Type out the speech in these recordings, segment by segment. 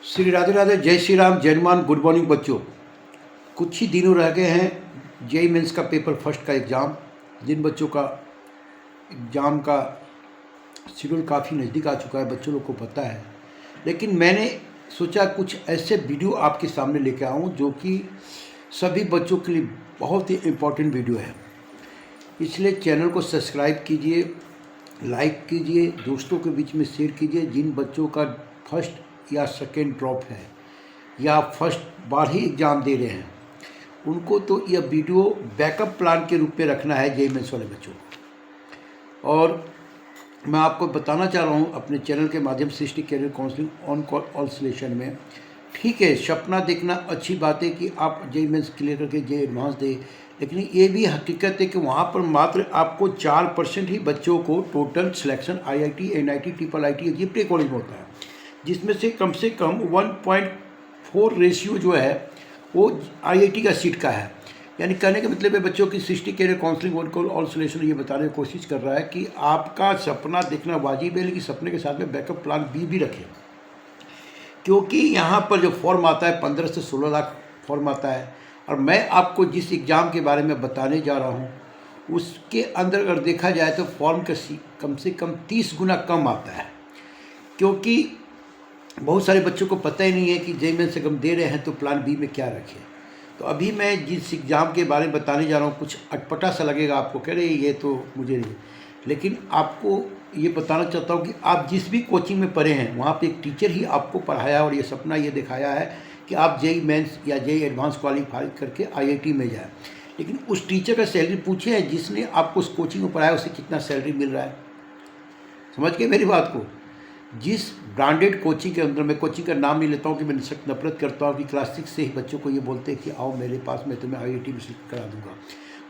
श्री राधे राधे, जय श्री राम, जय Hanuman. Good morning बच्चों। कुछ ही दिनों रह गए हैं जेई मेंस का पेपर फर्स्ट का एग्ज़ाम। जिन बच्चों का एग्ज़ाम का शेड्यूल काफ़ी नज़दीक आ चुका है, बच्चों लोग को पता है, लेकिन मैंने सोचा कुछ ऐसे वीडियो आपके सामने लेके आऊँ जो कि सभी बच्चों के लिए बहुत ही इम्पोर्टेंट वीडियो है। इसलिए चैनल को सब्सक्राइब कीजिए, लाइक कीजिए, दोस्तों के बीच में शेयर कीजिए। जिन बच्चों का फर्स्ट या सेकेंड ड्रॉप है या फर्स्ट बार ही एग्ज़ाम दे रहे हैं, उनको तो यह वीडियो बैकअप प्लान के रूप में रखना है जेईई मेंस वाले बच्चों को। और मैं आपको बताना चाह रहा हूँ अपने चैनल के माध्यम से system career counselling on call all selection में, ठीक है, सपना देखना अच्छी बात है कि आप जेईई मेंस क्लियर करके जेईई एडवांस दें, लेकिन ये भी हकीकत है कि वहाँ पर मात्र आपको 4% ही बच्चों को total selection IIT, NIT, IIIT जितने कॉलेज में होता है, जिसमें से कम 1.4 रेशियो जो है वो IIT का सीट का है। यानी कहने का मतलब है बच्चों की system career counselling on call all selection ये बताने की कोशिश कर रहा है कि आपका सपना देखना वाजिब है, लेकिन सपने के साथ में बैकअप प्लान भी रखें, क्योंकि यहाँ पर जो फॉर्म आता है 15 से 16 लाख फॉर्म आता है। और मैं आपको जिस एग्ज़ाम के बारे में बताने जा रहा हूँ उसके अंदर अगर देखा जाए तो फॉर्म का कम से कम 30 गुना कम आता है, क्योंकि बहुत सारे बच्चों को पता ही नहीं है कि जेईई मेंस हम दे रहे हैं तो प्लान बी में क्या रखें। तो अभी मैं जिस एग्ज़ाम के बारे में बताने जा रहा हूँ, कुछ अटपटा सा लगेगा आपको, कह रहे ये तो मुझे नहीं, लेकिन आपको ये बताना चाहता हूँ कि आप जिस भी कोचिंग में पढ़े हैं वहाँ पे एक टीचर ही आपको पढ़ाया और ये सपना ये दिखाया है कि आप जेईई मेंस या जेईई एडवांस क्वालिफाई करके IIT में जाए। लेकिन उस टीचर का सैलरी पूछे है जिसने आपको उस कोचिंग में पढ़ाया, उसे कितना सैलरी मिल रहा है? समझ गए मेरी बात को? जिस ब्रांडेड कोचिंग के अंदर, मैं कोचिंग का नाम नहीं लेता हूँ कि मैं सख्त नफरत करता हूँ कि क्लास 6 से ही बच्चों को ये बोलते हैं कि आओ मेरे पास, मैं तुम्हें IIT में सिलेक्ट करा दूंगा।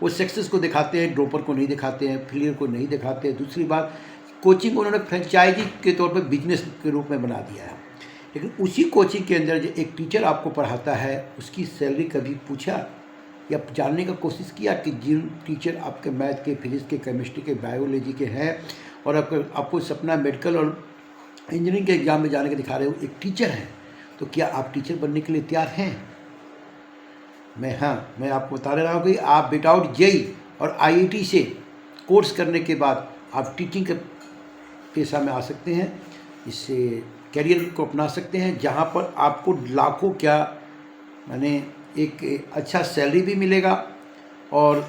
वो सक्सेस को दिखाते हैं, ड्रॉपर को नहीं दिखाते हैं, फेलियर को नहीं दिखाते हैं। दूसरी बात, कोचिंग उन्होंने फ्रेंचाइजी के तौर पर बिजनेस के रूप में बना दिया है। लेकिन उसी कोचिंग के अंदर जो एक टीचर आपको पढ़ाता है उसकी सैलरी कभी पूछा या जानने का कोशिश किया कि जिन टीचर आपके मैथ के, फिजिक्स के, केमिस्ट्री के, बायोलॉजी के हैं और आपको सपना मेडिकल और इंजीनियरिंग के एग्ज़ाम में जाने के दिखा रहे हो, एक टीचर हैं, तो क्या आप टीचर बनने के लिए तैयार हैं? मैं आपको बता रहा हूँ कि आप विदाउट जेईई और IIT से कोर्स करने के बाद आप टीचिंग के पेशा में आ सकते हैं, इससे कैरियर को अपना सकते हैं, जहाँ पर आपको लाखों क्या माने एक अच्छा सैलरी भी मिलेगा और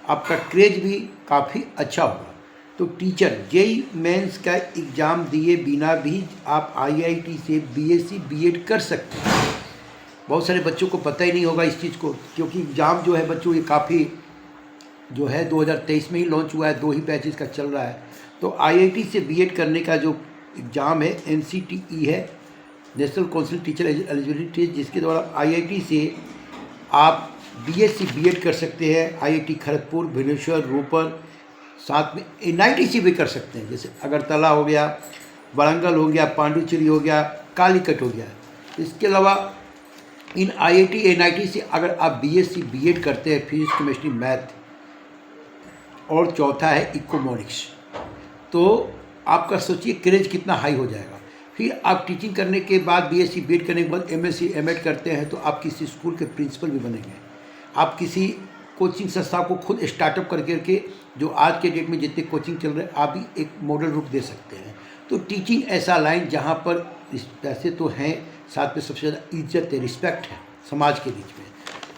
आपका क्रेज भी काफ़ी अच्छा होगा। तो टीचर जेईई मेंस का एग्ज़ाम दिए बिना भी आप IIT से BSc BEd कर सकते हैं। बहुत सारे बच्चों को पता ही नहीं होगा इस चीज़ को, क्योंकि एग्ज़ाम जो है बच्चों ये काफ़ी जो है 2023 में ही लॉन्च हुआ है, 2 ही बैचेस का चल रहा है। तो IIT से BEd करने का जो एग्ज़ाम है NCTE है, नेशनल काउंसिल टीचर एलिजिबिलिटी, जिसके द्वारा IIT से आप BSc BEd कर सकते हैं। IIT खड़गपुर, भुवनेश्वर, रोपर, साथ में NIT से भी कर सकते हैं, जैसे अगरतला हो गया, वारंगल हो गया, पांडुचेरी हो गया, कालीकट हो गया। इसके अलावा इन IIT NIT से अगर आप BSc BEd करते हैं फिजिक्स, केमिस्ट्री, मैथ और चौथा है इकोनॉमिक्स, तो आपका सोचिए क्रेज कितना हाई हो जाएगा। फिर आप टीचिंग करने के बाद BSc BEd करने के बाद MSc MEd करते हैं तो आप किसी स्कूल के प्रिंसिपल भी बनेंगे। आप किसी कोचिंग संस्था को खुद स्टार्टअप करके जो आज के डेट में जितने कोचिंग चल रहे हैं, आप भी एक मॉडल रूप दे सकते हैं। तो टीचिंग ऐसा लाइन जहाँ पर पैसे तो हैं, साथ में सबसे ज़्यादा इज्जत है, रिस्पेक्ट है समाज के बीच में।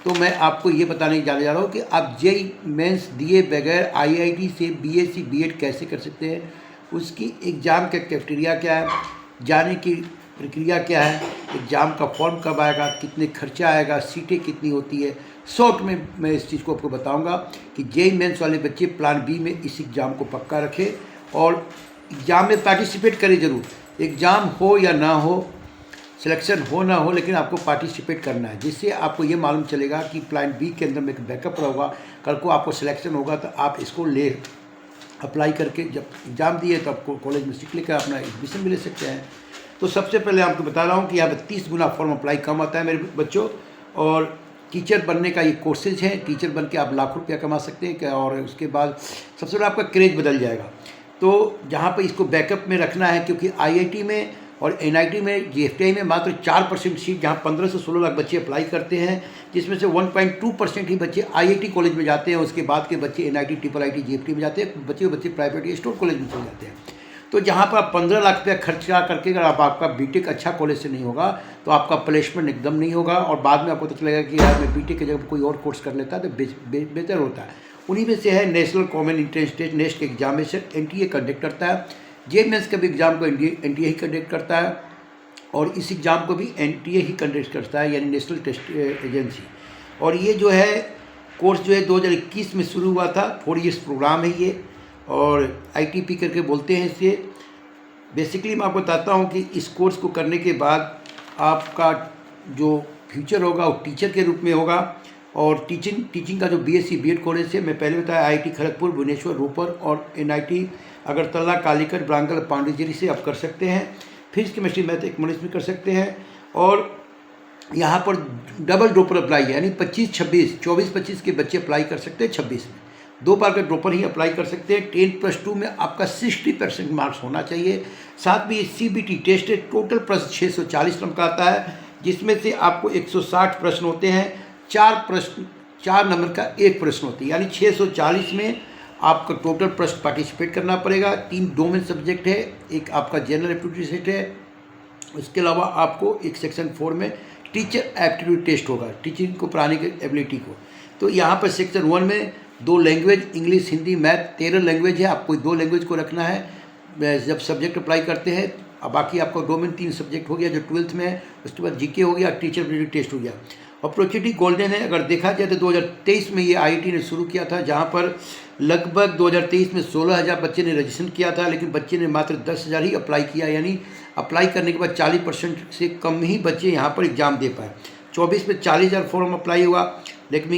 तो मैं आपको ये बताने जा रहा हूँ कि आप जेईई मेंस दिए बगैर IIT से BSc BEd कैसे कर सकते हैं, उसकी एग्ज़ाम का क्राइटेरिया क्या है, जाने की प्रक्रिया क्या है, एग्ज़ाम का फॉर्म कब आएगा, कितने खर्चा आएगा, सीटें कितनी होती है। शॉर्ट में मैं इस चीज़ को आपको बताऊंगा कि जेईई मेंस वाले बच्चे प्लान बी में इस एग्ज़ाम को पक्का रखें और एग्ज़ाम में पार्टिसिपेट करें ज़रूर। एग्ज़ाम हो या ना हो, सिलेक्शन हो ना हो, लेकिन आपको पार्टिसिपेट करना है, जिससे आपको ये मालूम चलेगा कि प्लान बी के अंदर में एक बैकअप होगा। कल को आपको सिलेक्शन होगा तो आप इसको ले अप्लाई करके जब एग्ज़ाम दिए तो आपको कॉलेज में सीट लेकर अपना एडमिशन भी ले सकते हैं। तो सबसे पहले आपको बता रहा हूँ कि यहाँ पर 30 गुना फॉर्म अप्लाई कम आता है मेरे बच्चों। और टीचर बनने का ये कोर्सेज है, टीचर बन के आप लाखों रुपया कमा सकते हैं क्या, और उसके बाद सबसे बड़ा आपका क्रेज बदल जाएगा। तो जहाँ पर इसको बैकअप में रखना है, क्योंकि IIT में और NIT में GFTI में मात्र 4% सीट, जहाँ 15 से 16 लाख बच्चे अप्लाई करते हैं, जिसमें से 1.2% ही बच्चे IIT कॉलेज में जाते हैं। उसके बाद के बच्चे NIT, IIT, GFT में जाते हैं। बच्चे प्राइवेट या स्टोर कॉलेज में चले जाते हैं। तो जहाँ पर आप 15 लाख रुपया खर्चा करके अगर आपका बीटेक अच्छा कॉलेज से नहीं होगा तो आपका प्लेसमेंट एकदम नहीं होगा, और बाद में आपको पता चलेगा कि यार मैं बीटेक की जगह कोई और कोर्स कर लेता तो बेहतर होता है। उन्हीं में से है national common entrance test, NEST के एग्जामिनेशन NTA कंडक्ट करता है। JEE मेंस का भी एग्जाम को NTA ही कंडक्ट करता है, और इस एग्ज़ाम को भी NTA ही कंडक्ट करता है, यानी नेशनल टेस्ट एजेंसी। और ये जो है कोर्स जो है 2021 में शुरू हुआ था। 4 ईयर्स प्रोग्राम है ये, और ITP करके बोलते हैं इसे। बेसिकली मैं आपको बताता हूँ कि इस कोर्स को करने के बाद आपका जो फ्यूचर होगा वो टीचर के रूप में होगा। और टीचिंग का जो BSc BEd कॉलेज है, मैं पहले बताया IIT खड़गपुर, भुवनेश्वर, रोपर और NIT अगरतला, कालीकट, ब्रांकल, पांडिचेरी से आप कर सकते हैं। फिजिक्स, केमिस्ट्री, मैथ, इकोनॉमिक्स में कर सकते हैं। और यहाँ पर डबल ड्रॉपर अप्लाई है, यानी 25-26, 24-25 के बच्चे अप्लाई कर सकते हैं 26 में। 2 बार का ड्रॉपर ही अप्लाई कर सकते हैं। 10+2 में आपका 60% मार्क्स होना चाहिए। साथ में ये CBT टेस्ट है, टोटल प्रश्न 640 नंबर का आता है, जिसमें से आपको 160 प्रश्न होते हैं। 4 नंबर का एक प्रश्न होती है, यानी 640 में आपका टोटल प्रश्न पार्टिसिपेट करना पड़ेगा। 3 डोमेन सब्जेक्ट है, एक आपका जनरल एप्टीट्यूड सेट है, उसके अलावा आपको एक सेक्शन 4 में टीचर एप्टीट्यूड टेस्ट होगा, टीचिंग को पढ़ाने की एबिलिटी को। तो यहाँ पर सेक्शन 1 में 2 language, English, Hindi, math, 13 language है। आपको 2 लैंग्वेज को रखना है जब सब्जेक्ट अप्लाई करते हैं। अब बाकी आपका डोमेन 3 सब्जेक्ट हो गया जो 12th में है। उसके बाद GK हो गया, टीचर एबिलिटी टेस्ट हो गया। अपॉर्चुनिटी गोल्डन है। अगर देखा जाए तो 2023 में ये IIT ने शुरू किया था, जहाँ पर लगभग 2023 में 16,000 बच्चे ने रजिस्ट्रेशन किया था, लेकिन बच्चे ने मात्र 10,000 ही अप्लाई किया, यानी अप्लाई करने के बाद 40% से कम ही बच्चे यहाँ पर एग्ज़ाम दे पाए। 24 में 40,000 फॉर्म अप्लाई हुआ, लेकिन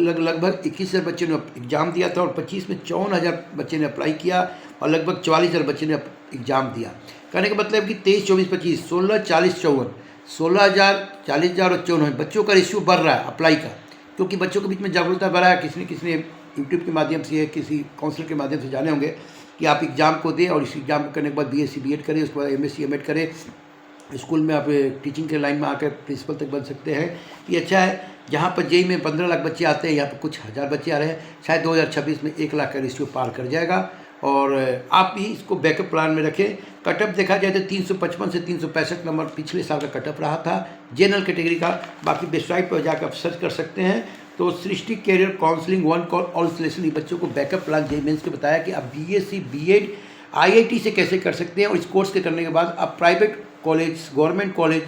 लगभग 21,000 बच्चे ने एग्ज़ाम दिया था, और 25 में 54,000 बच्चे ने अप्लाई किया, और लगभग 44,000 बच्चे ने एग्ज़ाम दिया। कहने का मतलब कि 23, 24, 25, 16, 40, 54, 16,000, 40,000 और 54 बच्चों का रेशियो बढ़ रहा है अप्लाई का, क्योंकि बच्चों के बीच में जागरूकता बढ़ा है। किसी ने यूट्यूब के माध्यम से, किसी काउंसलर के माध्यम से जाने होंगे कि आप एग्ज़ाम को दें, और इस एग्ज़ाम को करने के बाद BSc BEd करें, उसके बाद MSc MAd करें, स्कूल में आप टीचिंग के लाइन में आकर प्रिंसिपल तक बन सकते हैं। ये अच्छा है। जहाँ पर JEE में 15 लाख बच्चे आते हैं, यहाँ पर कुछ हज़ार बच्चे आ रहे हैं। शायद 2026 में 1 लाख का रेशियो पार कर जाएगा, और आप भी इसको बैकअप प्लान में रखें। कटअप देखा जाए तो 355 से 365 नंबर पिछले साल का कटअप रहा था जनरल कैटेगरी का। बाकी वेबसाइट पर जाकर आप सर्च कर सकते हैं। तो Srishti career counselling 1 call all selection, ये बच्चों को बैकअप प्लान JEE मेंस के बताया कि आप BSc BEd IIT से कैसे कर सकते हैं, और इस कोर्स के करने के बाद आप प्राइवेट कॉलेज, गवर्नमेंट कॉलेज,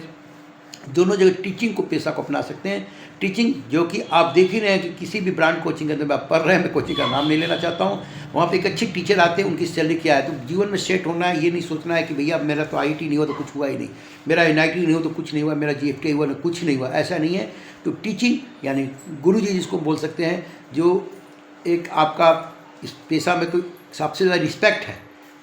दोनों जगह टीचिंग को पेशा को अपना सकते हैं। टीचिंग जो कि आप देख ही रहे हैं कि किसी भी ब्रांड कोचिंग के अंदर में आप पढ़ रहे हैं, मैं कोचिंग का नाम नहीं लेना चाहता हूँ, वहाँ पे एक अच्छे टीचर आते हैं, उनकी सैलरी क्या है। तो जीवन में सेट होना है, ये नहीं सोचना है कि भैया मेरा तो IIT नहीं हुआ तो कुछ हुआ ही नहीं, मेरा NIT नहीं हुआ तो कुछ नहीं हुआ, मेरा GFTI हुआ तो कुछ नहीं हुआ, ऐसा नहीं है। तो टीचिंग यानी गुरु जी जिसको बोल सकते हैं, जो एक आपका इस पेशा में कोई सबसे ज़्यादा रिस्पेक्ट है।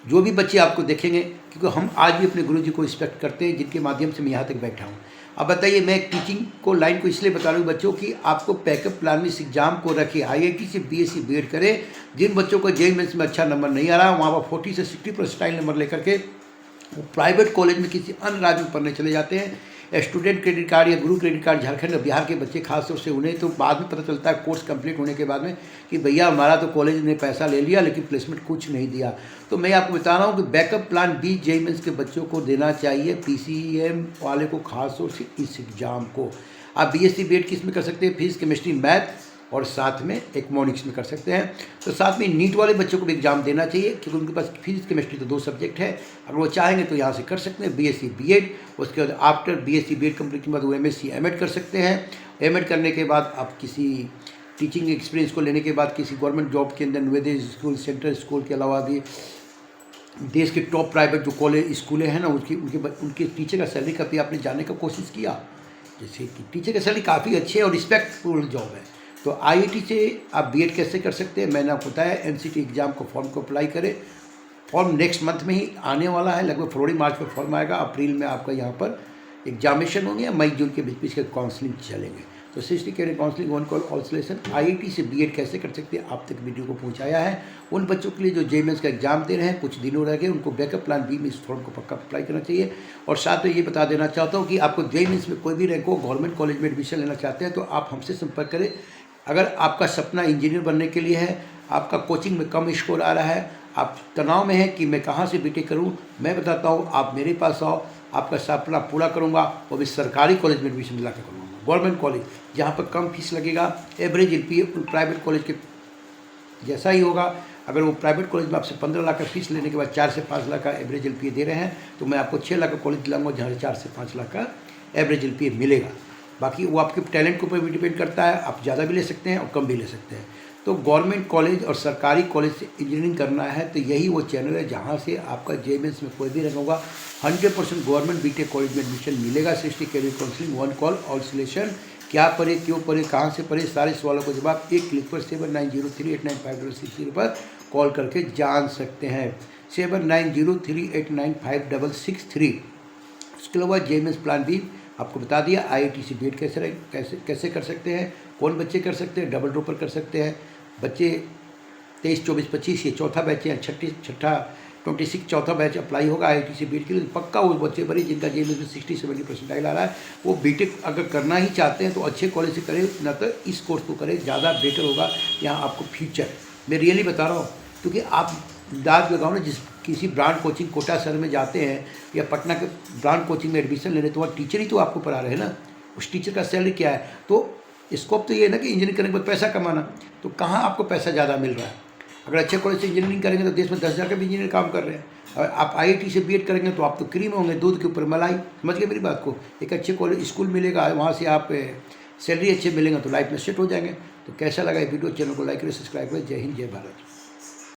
जो भी बच्चे आपको देखेंगे, क्योंकि हम आज भी अपने गुरुजी को रिस्पेक्ट करते हैं, जिनके माध्यम से मैं यहाँ तक बैठा हूँ। अब बताइए, मैं टीचिंग को लाइन को इसलिए बता रहा हूँ बच्चों की आपको बैकअप प्लान में इस एग्जाम को रखिए। IIT से BSc BEd करें। जिन बच्चों को JEE मेंस में अच्छा नंबर नहीं आ रहा, वहाँ पर 40 से 60% नंबर लेकर के वो प्राइवेट कॉलेज में किसी अन्य राज्य में पढ़ने चले जाते हैं। स्टूडेंट क्रेडिट कार्ड या गुरु क्रेडिट कार्ड झारखंड और बिहार के बच्चे खासतौर से, उन्हें तो बाद में पता चलता है कोर्स कंप्लीट होने के बाद में कि भैया हमारा तो कॉलेज ने पैसा ले लिया लेकिन प्लेसमेंट कुछ नहीं दिया। तो मैं आपको बता रहा हूँ कि बैकअप प्लान भी JEE मेंस के बच्चों को देना चाहिए, PCM वाले को खासतौर से इस एग्ज़ाम को। आप BSc BEd किस में कर सकते हैं? फिजिक्स, केमिस्ट्री, मैथ और साथ में इकोनॉमिक्स में कर सकते हैं। तो साथ में नीट वाले बच्चों को भी एग्जाम देना चाहिए, क्योंकि उनके पास फिजिक्स केमिस्ट्री तो 2 सब्जेक्ट है। अगर वो चाहेंगे तो यहाँ से कर सकते हैं BSc BEd। उसके बाद आफ्टर BSc BEd कंप्लीट के बाद वो MSc MAd कर सकते हैं। MAd करने के बाद आप किसी टीचिंग एक्सपीरियंस को लेने के बाद किसी गवर्नमेंट जॉब के अंदर, नवोदय स्कूल, सेंट्रल स्कूल के अलावा भी देश के टॉप प्राइवेट जो कॉलेज स्कूलें हैं ना, उनके टीचर का सैलरी का भी आपने जानने का कोशिश किया। जैसे कि टीचर का सैलरी काफ़ी अच्छी है और रिस्पेक्टफुल जॉब है। तो IIT से आप BEd कैसे कर सकते हैं, मैंने आपको बताया। NCT एग्ज़ाम को फॉर्म को अप्लाई करें। फॉर्म नेक्स्ट मंथ में ही आने वाला है, लगभग फरवरी मार्च में फॉर्म आएगा। अप्रैल में आपका यहाँ पर एग्जामिनेशन होंगे, मई जून के बीच बीच के काउंसलिंग चलेंगे। तो Sisti career counselling one call all solution IIT से बीएड कैसे कर सकते हैं आप तक वीडियो को पहुंचाया है। उन बच्चों के लिए जो JEE मेंस का एग्जाम दे रहे हैं, कुछ दिनों रह गए, उनको बैकअप प्लान बी में इस फॉर्म को पक्का अप्लाई करना चाहिए। और साथ में ये बता देना चाहता हूँ कि आपको JEE मेंस में कोई भी रैंक हो, गवर्नमेंट कॉलेज में एडमिशन लेना चाहते हैं तो आप हमसे संपर्क करें। अगर आपका सपना इंजीनियर बनने के लिए है, आपका कोचिंग में कम स्कोर आ रहा है, आप तनाव में हैं कि मैं कहाँ से बीटेक करूँ, मैं बताता हूँ आप मेरे पास आओ, आपका सपना पूरा करूँगा। वो भी सरकारी कॉलेज में एडमिशन दिला कर करूँगा, गवर्नमेंट कॉलेज जहाँ पर कम फीस लगेगा, एवरेज LPA प्राइवेट कॉलेज के जैसा ही होगा। अगर वो प्राइवेट कॉलेज में आपसे 15 लाख का फीस लेने के बाद 4 से 5 लाख का एवरेज LPA दे रहे हैं, तो मैं आपको 6 लाख का कॉलेज दिलाऊंगा जहाँ 4 से 5 लाख का एवरेज LPA मिलेगा। बाकी वो आपके टैलेंट के ऊपर भी डिपेंड करता है, आप ज़्यादा भी ले सकते हैं और कम भी ले सकते हैं। तो गवर्नमेंट कॉलेज और सरकारी कॉलेज से इंजीनियरिंग करना है तो यही वो चैनल है जहाँ से आपका JEE मेंस में कोई भी रैंक होगा 100% गवर्नमेंट बीटेक कॉलेज में एडमिशन मिलेगा। Sisti career counselling one call all solution. क्या पढ़े, क्यों पढ़े, कहाँ से पढ़े, सारे सवालों का जवाब एक क्लिक पर 7903895660 पर कॉल करके जान सकते हैं। 7903895663। उसके अलावा JEE मेंस प्लान भी आपको बता दिया। IIT से बीएड कैसे कर सकते हैं, कौन बच्चे कर सकते हैं, डबल ड्रॉपर कर सकते हैं। बच्चे 23, 24, 25 ये चौथा बैच है, 26 चौथा बैच अप्लाई होगा IIT से बीएड के लिए। पक्का वो बच्चे बड़े जिनका JEE मेंस में 60-70 परसेंटाइल आ रहा है, वो बीटेक अगर करना ही चाहते हैं तो अच्छे कॉलेज से करें, न तो इस कोर्स को करें, ज़्यादा बेटर होगा। यहाँ आपको फ्यूचर मैं रियली बता रहा हूँ, क्योंकि आप दाद लगाओ ना, जिस किसी ब्रांड कोचिंग कोटा शहर में जाते हैं या पटना के ब्रांड कोचिंग में एडमिशन लेने, तो वहाँ टीचर ही तो आपको पढ़ा रहे हैं ना, उस टीचर का सैलरी क्या है। तो स्कोप तो ये है ना कि इंजीनियरिंग करने के बाद पैसा कमाना, तो कहाँ आपको पैसा ज़्यादा मिल रहा है। अगर अच्छे कॉलेज से इंजीनियरिंग करेंगे तो देश में 10,000 के भी इंजीनियर काम कर रहे हैं। और आप IIT से बीएड करेंगे तो आप तो क्रीम होंगे, दूध के ऊपर मलाई। समझ गए मेरी बात को। एक अच्छे कॉलेज स्कूल मिलेगा, वहाँ से आप सैलरी अच्छे मिलेंगे तो लाइफ में सेट हो जाएंगे। तो कैसा लगा ये वीडियो, चैनल को लाइक करें, सब्सक्राइब करें। जय हिंद, जय भारत।